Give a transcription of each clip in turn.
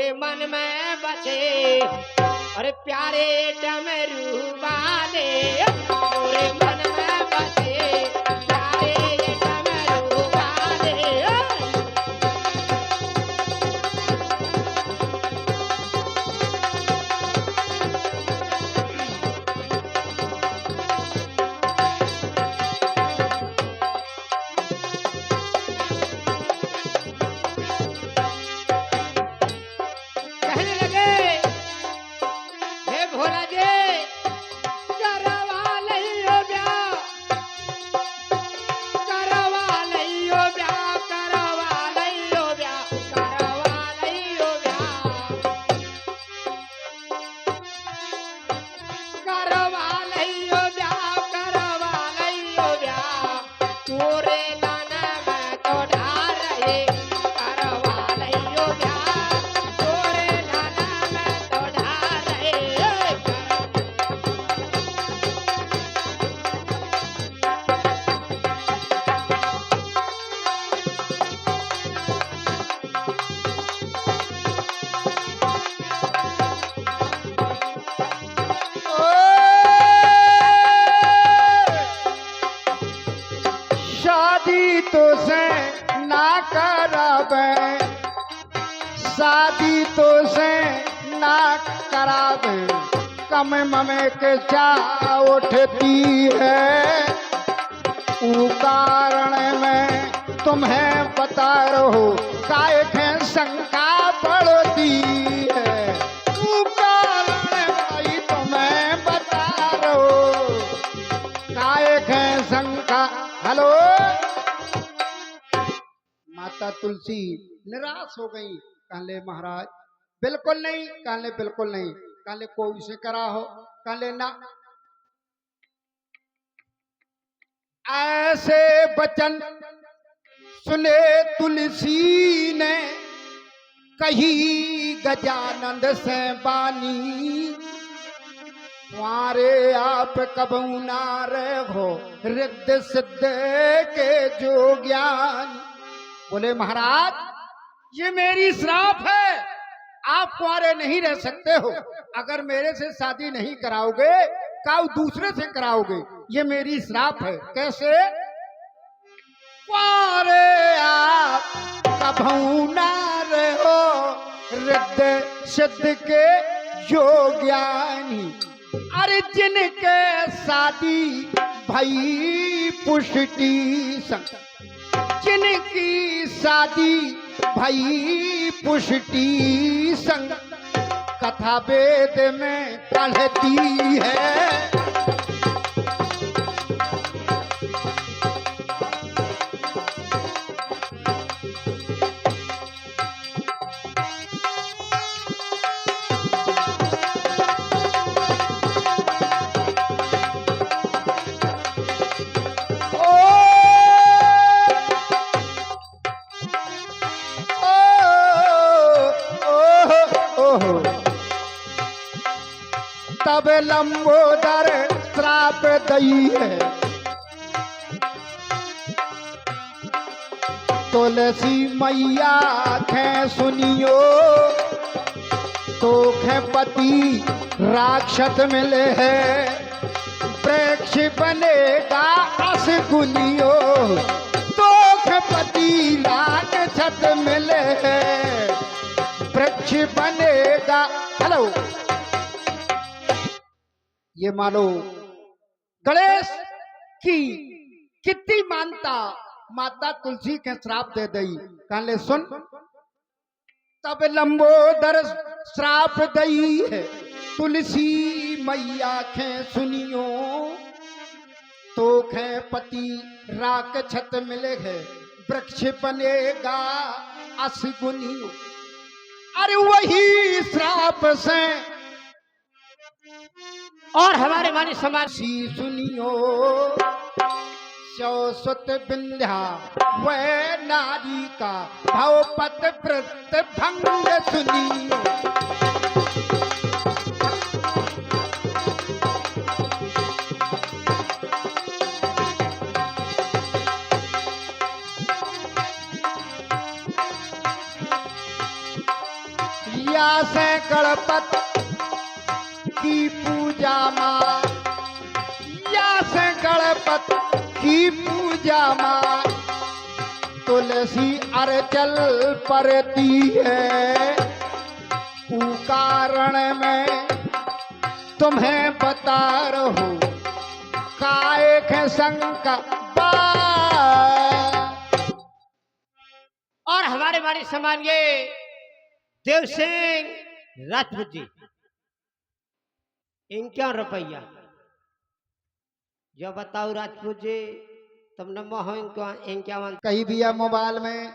मोरे मन में बसे। अरे प्यारे डमरू वाले मोरे मन में बसे, प्यारे डमरू वाले। कहने लगे हे भोला जी करवा लियो ब्याह, करवा लियो ब्याह, करवा लियो ब्याह, करवा लियो ब्याह, करवा लियो ब्याह, करवा लियो ब्याह। तोरे गाना में तो ढार रहे, करवा लियो ब्याह, तोरे गाना में तो ढार रहे। शादी तो से ना करावे, शादी तो से ना करावे, कम ममे के चा उठती है। ऊ कारण में तुम्हें बता रहो, काय के शंका पड़ती है। ऊ कारण भाई तुम्हें बता रहो, काय के शंका। हेलो, माता तुलसी निराश हो गई। कहले महाराज बिल्कुल नहीं, कहले बिल्कुल नहीं, कहले कोई से करा हो, कहले ना। ऐसे वचन सुने तुलसी ने, कही गजानंद से बानी। तुम्हारे आप कबू ना रहो, रिद्ध सिद्ध के जो ज्ञान। बोले महाराज ये मेरी श्राप है, आप कुंवारे नहीं रह सकते हो। अगर मेरे से शादी नहीं कराओगे, काऊ दूसरे से कराओगे, ये मेरी श्राप है। कैसे? कुंवारे आप कबू ना रहो, रिद्ध सिद्ध के जो ज्ञानी। अरे जिनके शादी भई पुष्टि संग, जिनकी शादी भई पुष्टि संग, कथा वेद में पढ़ती है। तब लंबोदर श्राप दई है, तुलसी मैया खे सुनियो, तो खे पति राक्षस मिले है, वृक्ष बनेगा अस गुनियो, तो खे पति राक्षस मिले है, वृक्ष बनेगा। हेलो, ये मानो गणेश की कितनी मानता माता तुलसी के श्राप दे दई। कहले सुन, तब लंबोदर श्राप दई है, तुलसी मैया खे सुनियो, तो खे पति राक्षस मिले है, वृक्ष बनेगा अस गुनियो। अरे वही श्राप से और हमारे मानी समाज सी सुनियो, शौसत विंध्या वह नारी का भवपत प्रत भंग सुनियो। या से गणपत की पूजा माँ, या से गणपत की पूजा माँ, तुलसी अर्चल परती है। ऊ कारण मैं तुम्हें बता रहो काय के शंका बा। और हमारे बारे सम्मानिए देव सिंह राजपूत जी, इनका रुपया जो बताओ राजपूत जी, तुम नंबर हो इनका कही दिया मोबाइल में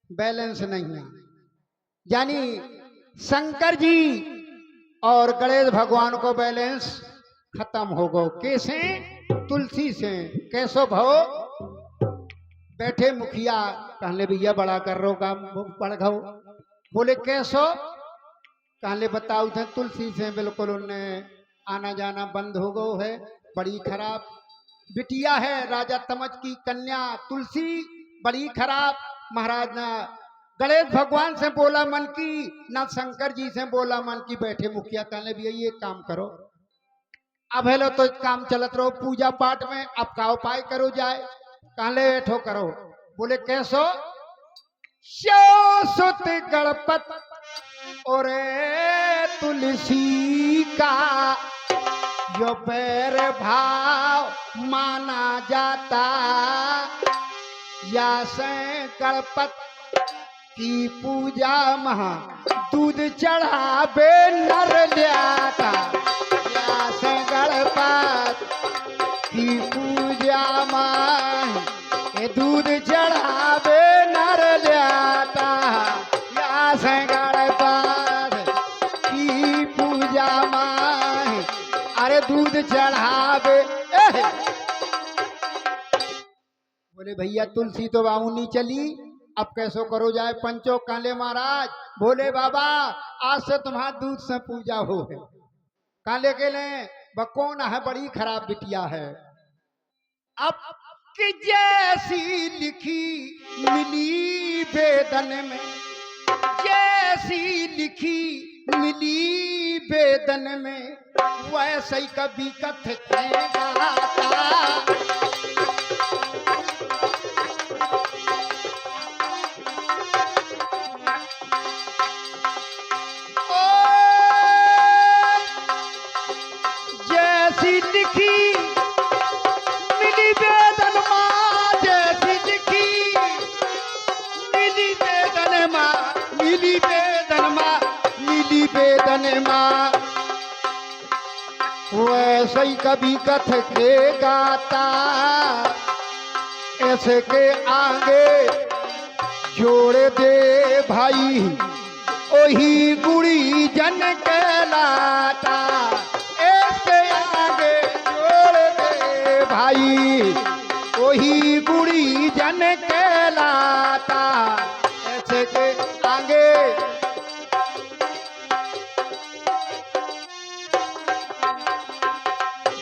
बैलेंस नहीं है, यानी शंकर जी और गणेश भगवान को बैलेंस खत्म हो गो। कैसे? तुलसी से। कैसो भव? बैठे मुखिया कहले भैया बड़ा कर रो काम पड़ गो। बोले कैसो? कहले बताओ थे तुलसी से बिल्कुल उनने आना जाना बंद हो गो है, बड़ी खराब बिटिया है राजा तमज की कन्या तुलसी, बड़ी खराब। महाराज ना गणेश भगवान से बोला मन की, ना शंकर जी से बोला मन की। बैठे मुखिया कहले भैया ये काम करो, अब हेलो तो काम चलत रहो पूजा पाठ में, अब का उपाय करो जाए। कहले ऐठो करो। बोले कैसो? शो सुत गणपत और तुलसी का यो पैर भाव माना जाता, या से गणपत की पूजा महा दूध चढ़ावे नर ल्याता, या से गणपत की पूजा महा दूध चढ़ावे नर ल्याता, या से गणपत की पूजा महा अरे दूध चढ़ावे। बोले भैया तुलसी तो बाबू नहीं चली, अब कैसो करो जाए पंचो? काले महाराज बोले बाबा आज से तुम्हारा दूध से पूजा हो है। काले के ले कौन है? बड़ी खराब बिटिया है। अब कि जैसी लिखी मिली वेदन में, जैसी लिखी मिली वेदन में, वैसे ही कभी कथेगा। जैसी लिखी मिली वेदन माँ, जैसी लिखी मिली वेदन माँ, मिली वेदन माँ, मिली वेदन माँ, वैसे ही कभी कथ के गाता। ऐसे के आगे जोड़ दे भाई ओही गुड़ी जन कहलाता, ऐसे आगे जोड़ दे भाई ओही गुड़ी जन कहलाता, ऐसे के आगे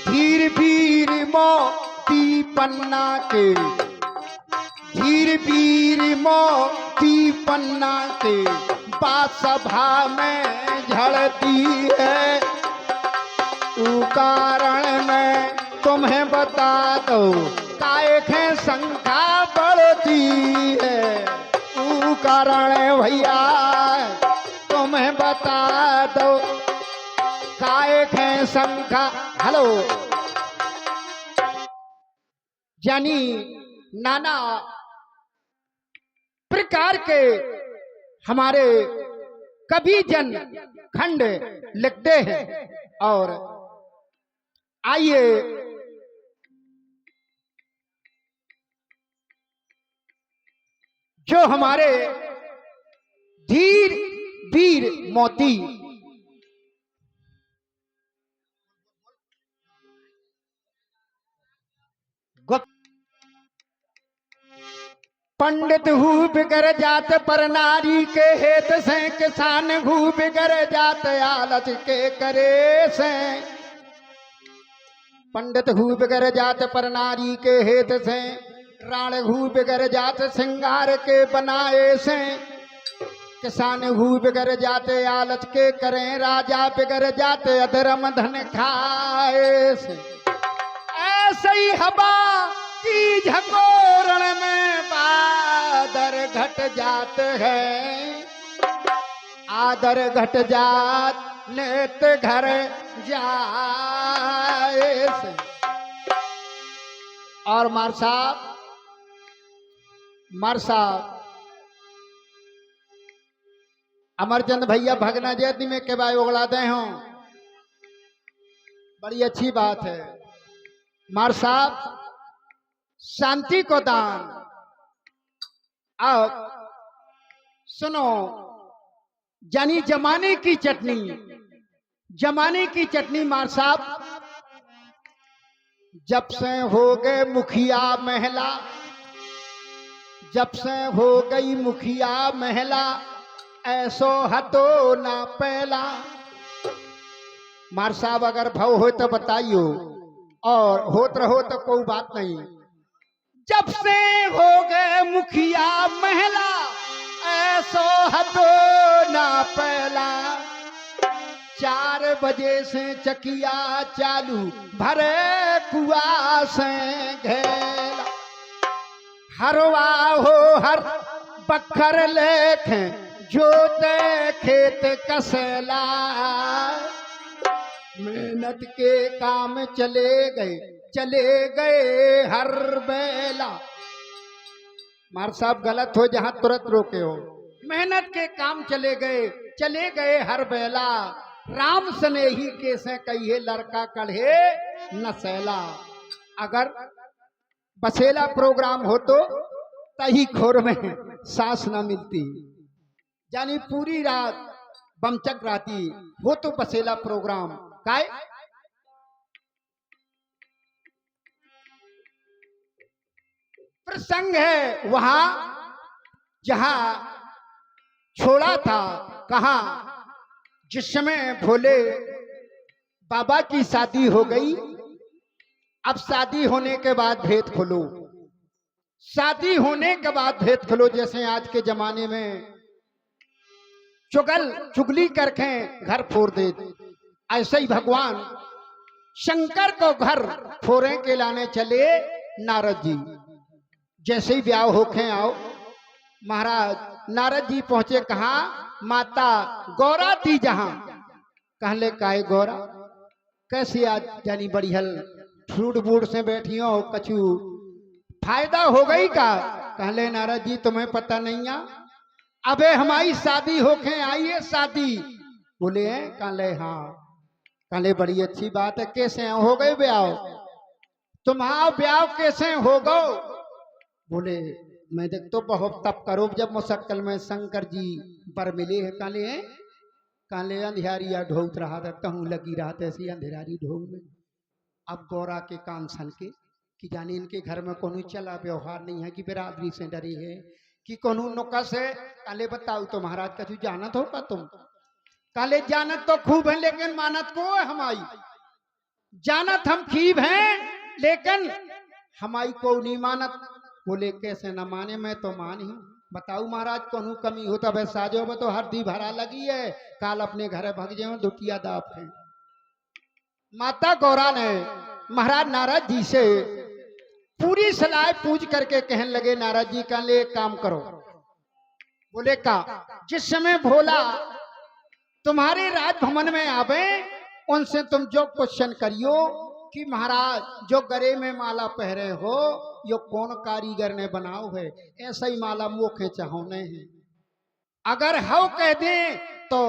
धीर वीर मोती पन्ना के, धीर वीर मोती पन्ना के बात सभा में झड़ती है। ऊ कारण मैं तुम्हें बता दो काय खे संख्या बढ़ती है। ऊ कारण भैया तुम्हें बता दो काय खे संख्या। हेलो यानी नाना प्रकार के हमारे कवि जन खंड लिखते हैं। और आइए जो हमारे धीर वीर मोती पंडित हु बिगर जात पर नारी के हेत से, किसान हु बिगर जात आलच के करे से। पंडित हु बिगर जात पर नारी के हेत से, राण हु बिगर जात श्रृंगार के बनाए से। किसान हु बिगड़ जाते आलच के करें राजा, बिगड़ जाते अधर्म धन खाए से। ऐसे ही हवा की झकोरण में बादर घट जाते हैं, आदर घट जात नेत घर जाए से। और मार साहब अमरचंद भैया भगना जयती में के बाय उगला दे हों, बड़ी अच्छी बात है। मार साहब शांति को दान। अब सुनो, जानी जमाने की चटनी, जमाने की चटनी मार साहब, जब से हो गए मुखिया महिला, जब से हो गई मुखिया महिला, ऐसो हतो ना पहला। मार साहब अगर भाव हो तो बताइयो, और होत रहो तो कोई बात नहीं। जब से हो गए मुखिया महिला, ऐसो हतो ना पहला। 4 बजे से चकिया चालू, भरे कुआ से घेला। हरवा हो हर बखर लेखे, जोते खेत कसेला। मेहनत के काम चले गए हर बेला। मार साहब गलत हो जहां तुरंत रोके हो। मेहनत के काम चले गए हर बेला। राम स्नेही के से कहिए लड़का कढ़े नसेला। अगर बसेला प्रोग्राम हो तो तही खोर में सांस न मिलती, यानी पूरी रात बमचक राती हो तो बसेला प्रोग्राम काय। प्रसंग है वहां जहां छोड़ा था, कहा जिस समय भोले बाबा की शादी हो गई। अब शादी होने के बाद भेद खोलो, शादी होने के बाद भेद खोलो। जैसे आज के जमाने में चुगली करके घर फोड़ दे, ऐसे ही भगवान शंकर को घर फोड़े के लाने चले नारद जी। जैसे ही ब्याह होके आओ, महाराज नारद जी पहुंचे कहा, माता गौरा थी जहां। कहले काहे गौरा, कैसी आज जानी बढ़ियल फ्रूट बूट से बैठी हो, कछु फायदा हो गई का। कहले नारद जी तुम्हें पता नहीं है, अबे हमारी शादी होके आई है शादी। बोले हैं, कहले हाँ। कहले बड़ी अच्छी बात है, कैसे हो गए ब्याह, तुम्हारा ब्याह कैसे हो गो। बोले मैं देख तो बहुत तप करो, जब मुशक्कल में शंकर जी पर मिले हैं। कहले अंधियारिया ढोत रहा था, कहूँ लगी रहा था ऐसी अंधेरारी ढोल में। अब गौरा के कान सन के कि जाने इनके घर में कोनो चला व्यवहार नहीं है, कि बिरादरी से डरी है, कि कोनो नुकस है। कहले बताओ तो महाराज कछु जानत होगा तुम। कहले जानत तो खूब है, लेकिन मानत को है हमारी। जानत हम खीब हैं, लेकिन हमारी को नहीं मानत। बोले कैसे न माने, मैं तो मान ही। बताऊ महाराज कोनो कमी हो तब साजो में तो हरदी भरा लगी है, काल अपने घर भग जाओ दुटिया दाप है। माता गौरा ने महाराज नारद जी से पूरी सलाह पूछ करके कहने लगे, नारद जी का ले एक काम करो। बोले का, जिस समय भोला तुम्हारे राजभवन में आवे, उनसे तुम जो क्वेश्चन करियो कि महाराज जो गले में माला पहरे हो, यो कौन कारीगर ने बनाओ है, ऐसा ही माला मोखे चाहोने हैं। अगर हो कह दे तो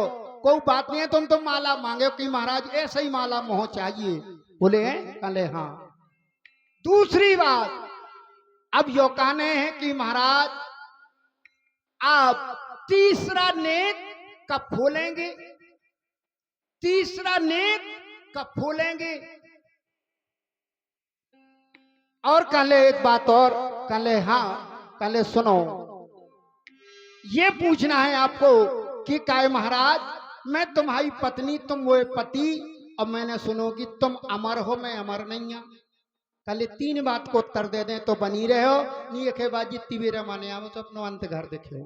कोई बात नहीं है, तुम माला मांगे कि महाराज ऐसा ही माला मोह चाहिए। बोले कहले हाँ। दूसरी बात, अब यो कहने हैं कि महाराज आप तीसरा नेक कब खोलेंगे, तीसरा नेक कब खोलेंगे। और कहले एक बात और, कहले हाँ। कहले सुनो, ये पूछना है आपको कि काय महाराज मैं तुम्हारी पत्नी, तुम वो पति, अब मैंने सुनो कि तुम अमर हो, मैं अमर नहीं हूं। कहले 3 बात को उत्तर दे दें तो बनी रहे हो, नहीं के बाद जितनी भी रमाने आओ तो अपनो अंत घर देखो।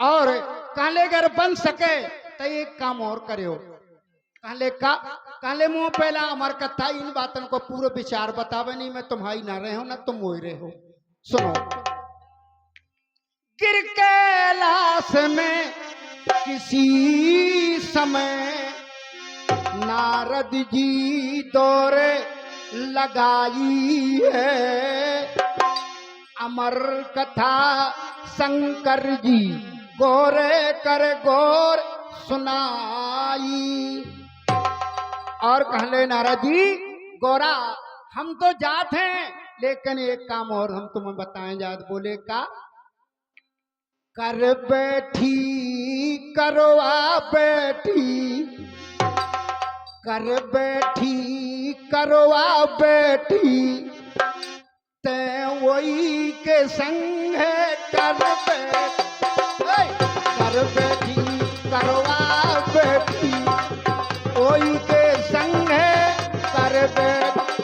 और कहले अगर बन सके तो एक काम और करियो। कहले मुंह पहला हमार कथा इन बातन को पूरा विचार बतावे नहीं, मैं तुम्हारी ना रहे हो ना तुम मोई रहे हो। सुनो। गिर कैलाश में किसी समय नारद जी दौरे लगाई है, अमर कथा शंकर जी गोरे कर गोर सुनाई। और कहले नारद जी गोरा हम तो जात हैं, लेकिन एक काम और हम तुम्हें बताएं जात। बोले का कर बैठी करवा बैठी, कर बैठी करवा बैठी, ते वही के संग कर बैठी करवा बैठी, वही के संग कर बैठी।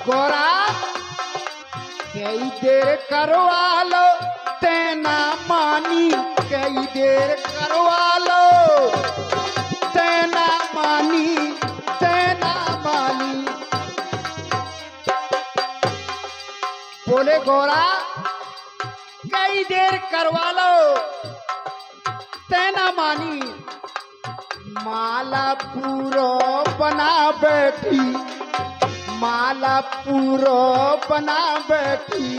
गोरा कई देर करवा लो तेना मानी, कई देर करवा लो तेना मानी, तेना मानी। बोले गोरा कई देर करवा लो तेना मानी, माला पूरो बना बैठी, माला पूरो बना बैठी,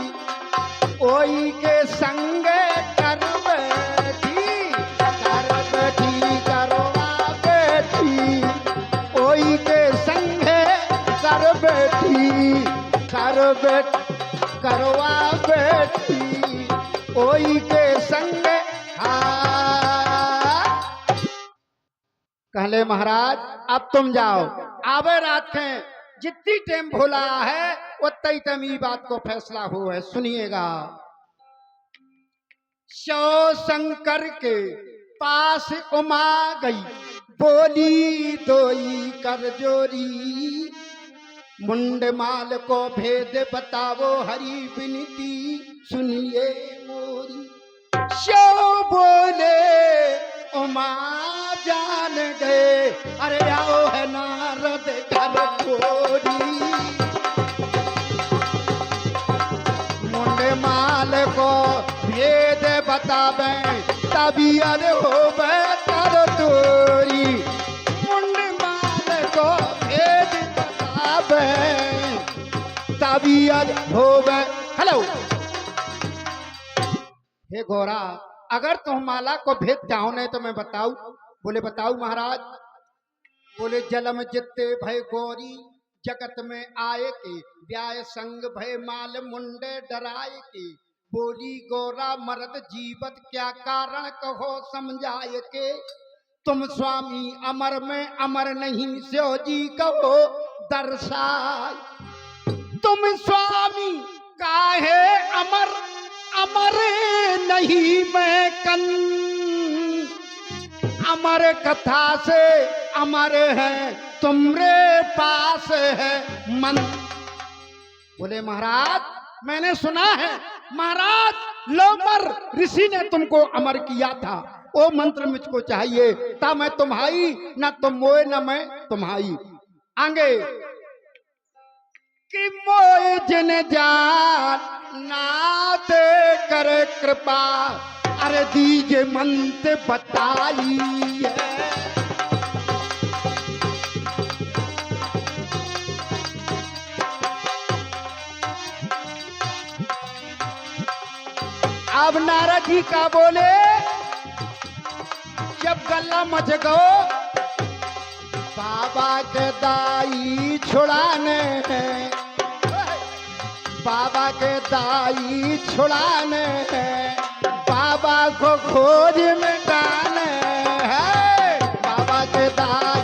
ओई के संग कर बैठी, करवा बैठी, ओई के संग कर बैठी, करवा बैठी, ओई के संग। कहले महाराज अब तुम जाओ, आवे रात के जितनी टाइम भोला है उतनी टाइम ये बात को फैसला हो है। सुनिएगा। शिव शंकर के पास उमा गई, बोली दोई कर जोरी, मुंड माल को भेद बतावो हरि विनती सुनिए मोरी। शिव बोले उमा जान गए, अरे आओ है नारद घर खोरी, मुंडे माल को भेद बतावे तभी अरे हो कर तोरी, मुंडे माल को भेद बतावे तभी अरे हो। हेलो हे घोड़ा, अगर तुम माला को भेद चाहो नहीं तो मैं बताऊ। बोले बताऊ महाराज। बोले जलम जित्ते भय गौरी, जगत में आए के व्याय संग भय माल मुंडे डराए के, बोली गोरा मर्द जीवत क्या कारण कहो समझाए के, तुम स्वामी अमर में अमर नहीं स्यो जी कहो दर्शाए, तुम स्वामी काहे अमर अमर नहीं मैं कन, अमर कथा से अमर है तुमरे पास है मन। बोले महाराज मैंने सुना है महाराज लोमर ऋषि ने तुमको अमर किया था, वो मंत्र मुझको चाहिए ता मैं तुम्हारी ना तुम मोए ना मैं तुम्हारी। आगे कि मोए जिन जान नाथ कर कृपा, अरे दीजे मंत्र बताई है। अब नारद जी का बोले जब गला मच गो, बाबा के दाई छुड़ाने हैं, बाबा के दाई छुड़ाने हैं, बाबा को खोज में डाले हैं, बाबा के दाई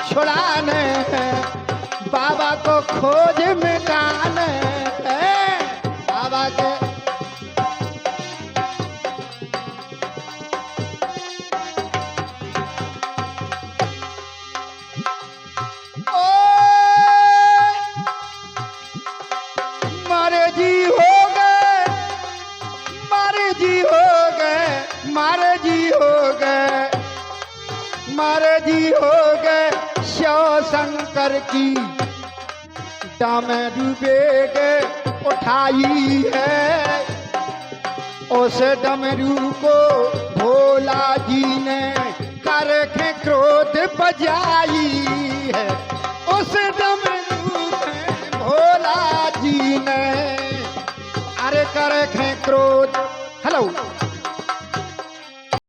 छुड़ाने हैं, बाबा को खोज में डाले हैं, बाबा के। ओ मारे जी हो गए, मारे जी हो गए, मारे जी हो गए शिव शंकर की डमरू बेग उठाई है। उस डमरू को भोला जी ने करके क्रोध बजाई है। उस डमरू में भोला जी ने अरे करके क्रोध हेलो